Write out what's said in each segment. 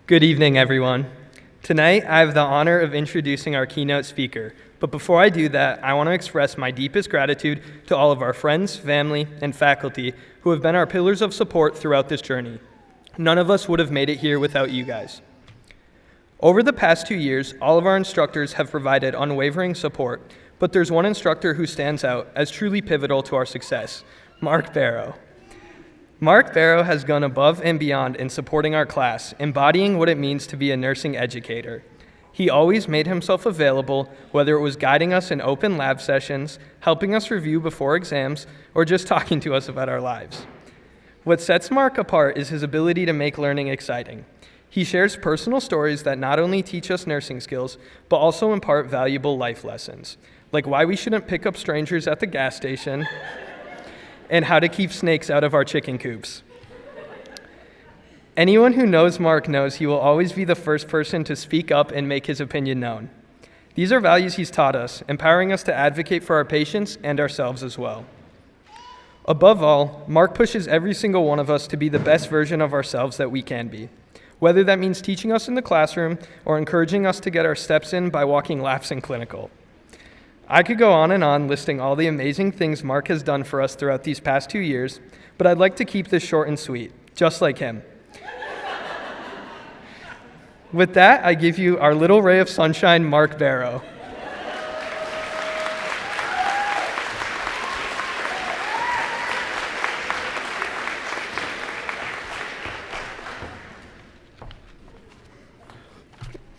Good evening, everyone. Tonight, I have the honor of introducing our keynote speaker. But before I do that, I want to express my deepest gratitude to all of our friends, family, and faculty who have been our pillars of support throughout this journey. None of us would have made it here without you guys. Over the past 2 years, all of our instructors have provided unwavering support, but there's one instructor who stands out as truly pivotal to our success, Mark Barrow. Mark Barrow has gone above and beyond in supporting our class, embodying what it means to be a nursing educator. He always made himself available, whether it was guiding us in open lab sessions, helping us review before exams, or just talking to us about our lives. What sets Mark apart is his ability to make learning exciting. He shares personal stories that not only teach us nursing skills, but also impart valuable life lessons, like why we shouldn't pick up strangers at the gas station, and how to keep snakes out of our chicken coops. Anyone who knows Mark knows he will always be the first person to speak up and make his opinion known. These are values he's taught us, empowering us to advocate for our patients and ourselves as well. Above all, Mark pushes every single one of us to be the best version of ourselves that we can be, whether that means teaching us in the classroom or encouraging us to get our steps in by walking laps in clinical. I could go on and on listing all the amazing things Mark has done for us throughout these past 2 years, but I'd like to keep this short and sweet, just like him. With that, I give you our little ray of sunshine, Mark Barrow.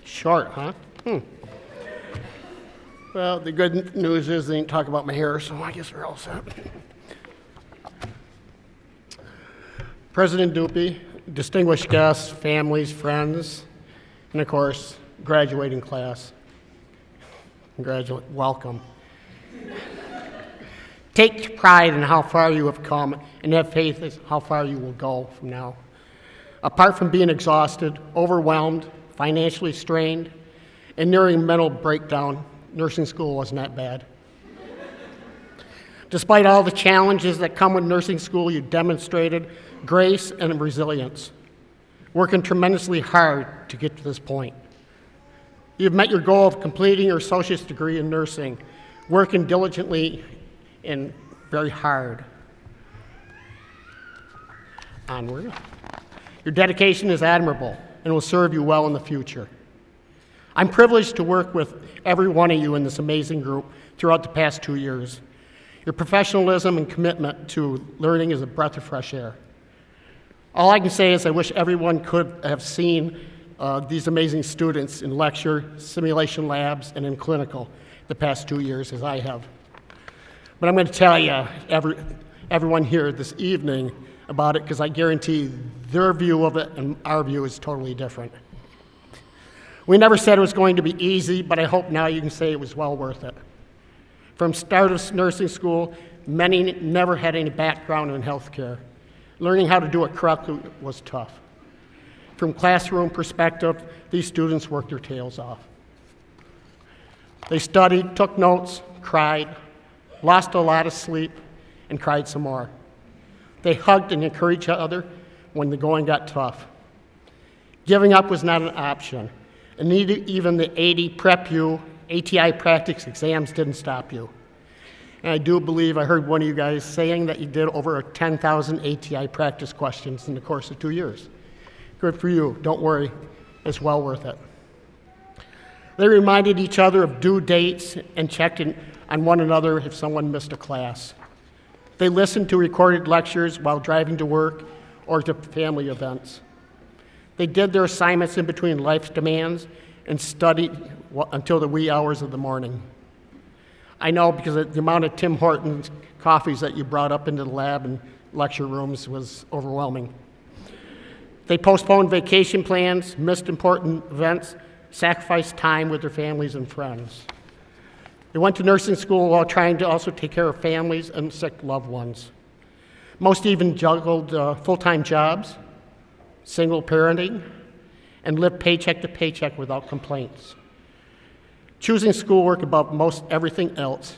Short, huh? Well, the good news is they didn't talk about my hair, so I guess we're all set. President Dupe, distinguished guests, families, friends, and of course, graduating class. Welcome. Take pride in how far you have come and have faith in how far you will go from now. Apart from being exhausted, overwhelmed, financially strained, and nearing mental breakdown, nursing school wasn't that bad. Despite all the challenges that come with nursing school, you demonstrated grace and resilience, working tremendously hard to get to this point. You've met your goal of completing your associate's degree in nursing, working diligently and very hard. Onward. Your dedication is admirable and will serve you well in the future. I'm privileged to work with every one of you in this amazing group throughout the past 2 years. Your professionalism and commitment to learning is a breath of fresh air. All I can say is I wish everyone could have seen these amazing students in lecture, simulation labs, and in clinical the past 2 years as I have. But I'm going to tell you, everyone here this evening about it, because I guarantee their view of it and our view is totally different. We never said it was going to be easy, but I hope now you can say it was well worth it. From start of nursing school, many never had any background in healthcare. Learning how to do it correctly was tough. From classroom perspective, these students worked their tails off. They studied, took notes, cried, lost a lot of sleep, and cried some more. They hugged and encouraged each other when the going got tough. Giving up was not an option. And even the 80 Prep U ATI practice exams didn't stop you. And I do believe I heard one of you guys saying that you did over 10,000 ATI practice questions in the course of 2 years. Good for you. Don't worry. It's well worth it. They reminded each other of due dates and checked in on one another if someone missed a class. They listened to recorded lectures while driving to work or to family events. They did their assignments in between life's demands and studied until the wee hours of the morning. I know because the amount of Tim Hortons coffees that you brought up into the lab and lecture rooms was overwhelming. They postponed vacation plans, missed important events, sacrificed time with their families and friends. They went to nursing school while trying to also take care of families and sick loved ones. Most even juggled full-time jobs, single parenting, and lived paycheck to paycheck without complaints. Choosing schoolwork above most everything else.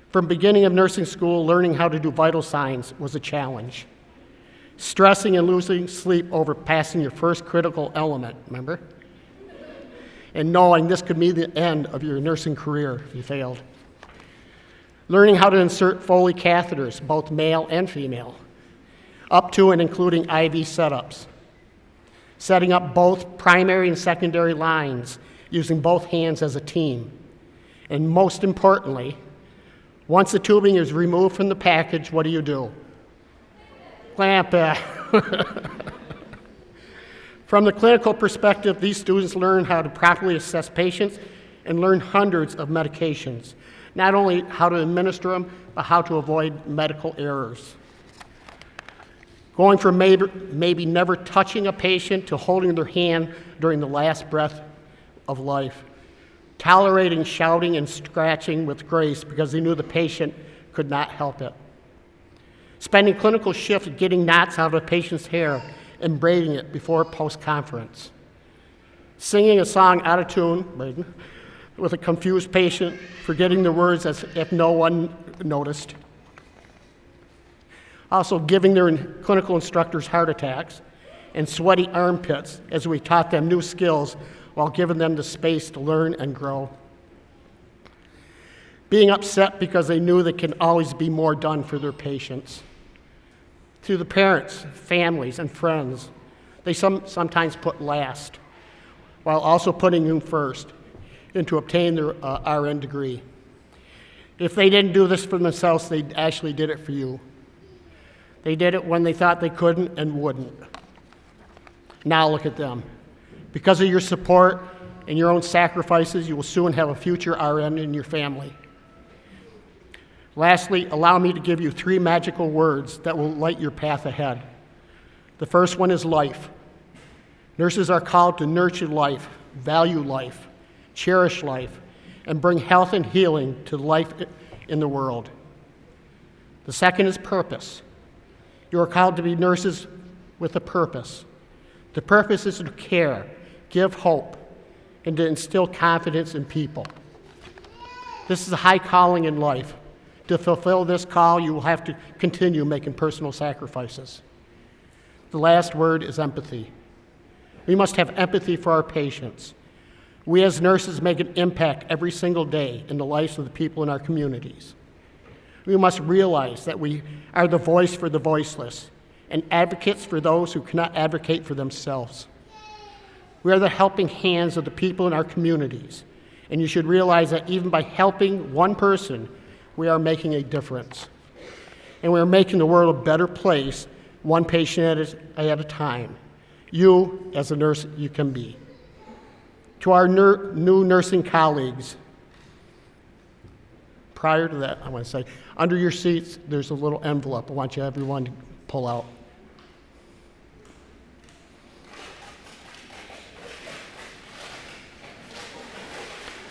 From beginning of nursing school, learning how to do vital signs was a challenge. stressing and losing sleep over passing your first critical element, remember? And knowing this could be the end of your nursing career if you failed. Learning how to insert Foley catheters, both male and female, up to and including IV setups. Setting up both primary and secondary lines, using both hands as a team. And most importantly, once the tubing is removed from the package, what do? Clamp it. From the clinical perspective, these students learn how to properly assess patients and learn hundreds of medications. Not only how to administer them, but how to avoid medical errors. Going from maybe never touching a patient to holding their hand during the last breath of life. Tolerating shouting and scratching with grace because they knew the patient could not help it. Spending clinical shifts getting knots out of a patient's hair and braiding it before post-conference. Singing a song out of tune with a confused patient, forgetting the words as if no one noticed. Also giving their clinical instructors heart attacks and sweaty armpits as we taught them new skills while giving them the space to learn and grow. Being upset because they knew there can always be more done for their patients. To the parents, families, and friends, they sometimes put last, while also putting you first, and to obtain their RN degree. If they didn't do this for themselves, they actually did it for you. They did it when they thought they couldn't and wouldn't. Now look at them. Because of your support and your own sacrifices, you will soon have a future RN in your family. Lastly, allow me to give you 3 magical words that will light your path ahead. The first one is life. Nurses are called to nurture life, value life, cherish life, and bring health and healing to life in the world. The second is purpose. You are called to be nurses with a purpose. The purpose is to care, give hope, and to instill confidence in people. This is a high calling in life. To fulfill this call, you will have to continue making personal sacrifices. The last word is empathy. We must have empathy for our patients. We as nurses make an impact every single day in the lives of the people in our communities. We must realize that we are the voice for the voiceless and advocates for those who cannot advocate for themselves. We are the helping hands of the people in our communities, and you should realize that even by helping one person, we are making a difference. And we are making the world a better place, one patient at a time. You, as a nurse, you can be. To our new nursing colleagues, prior to that, I want to say, under your seats, there's a little envelope I want everyone to pull out.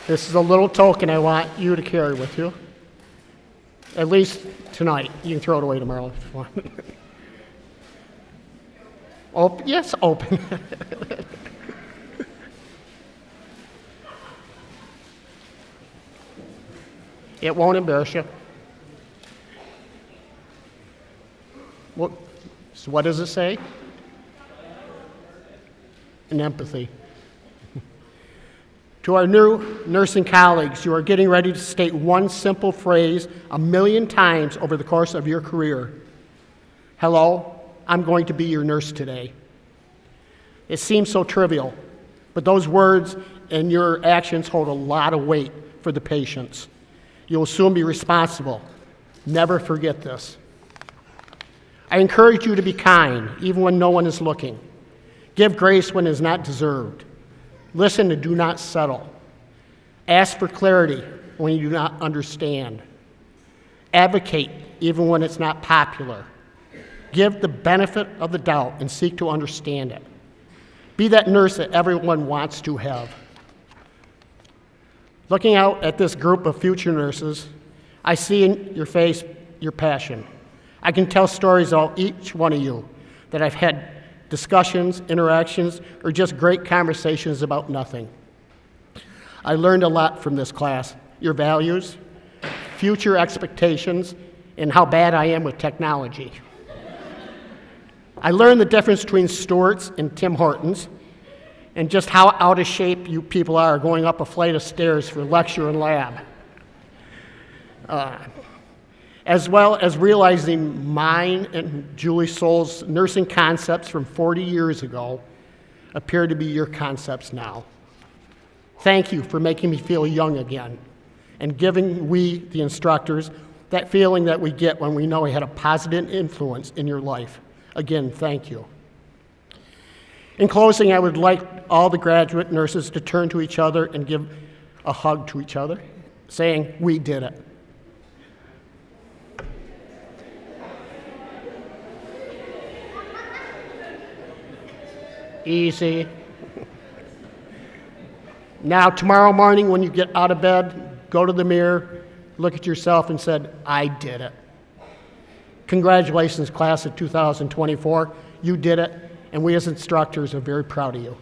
This is a little token I want you to carry with you. At least tonight. You can throw it away tomorrow if you want. Yes, open. It won't embarrass you. So what does it say? And empathy. To our new nursing colleagues, you are getting ready to state one simple phrase 1,000,000 times over the course of your career. Hello, I'm going to be your nurse today. It seems so trivial, but those words and your actions hold a lot of weight for the patients. You will soon be responsible. Never forget this. I encourage you to be kind, even when no one is looking. Give grace when it is not deserved. Listen and do not settle. Ask for clarity when you do not understand. Advocate even when it's not popular. Give the benefit of the doubt and seek to understand it. Be that nurse that everyone wants to have. Looking out at this group of future nurses, I see in your face your passion. I can tell stories of each one of you that I've had discussions, interactions, or just great conversations about nothing. I learned a lot from this class, your values, future expectations, and how bad I am with technology. I learned the difference between Stewart's and Tim Hortons and just how out of shape you people are going up a flight of stairs for lecture and lab. As well as realizing mine and Julie Soul's nursing concepts from 40 years ago appear to be your concepts now. Thank you for making me feel young again and giving we, the instructors, that feeling that we get when we know we had a positive influence in your life. Again, thank you. In closing, I would like all the graduate nurses to turn to each other and give a hug to each other, saying, "We did it." Easy. Now, tomorrow morning when you get out of bed, go to the mirror, look at yourself and said, "I did it." Congratulations, class of 2024. You did it, and we as instructors are very proud of you.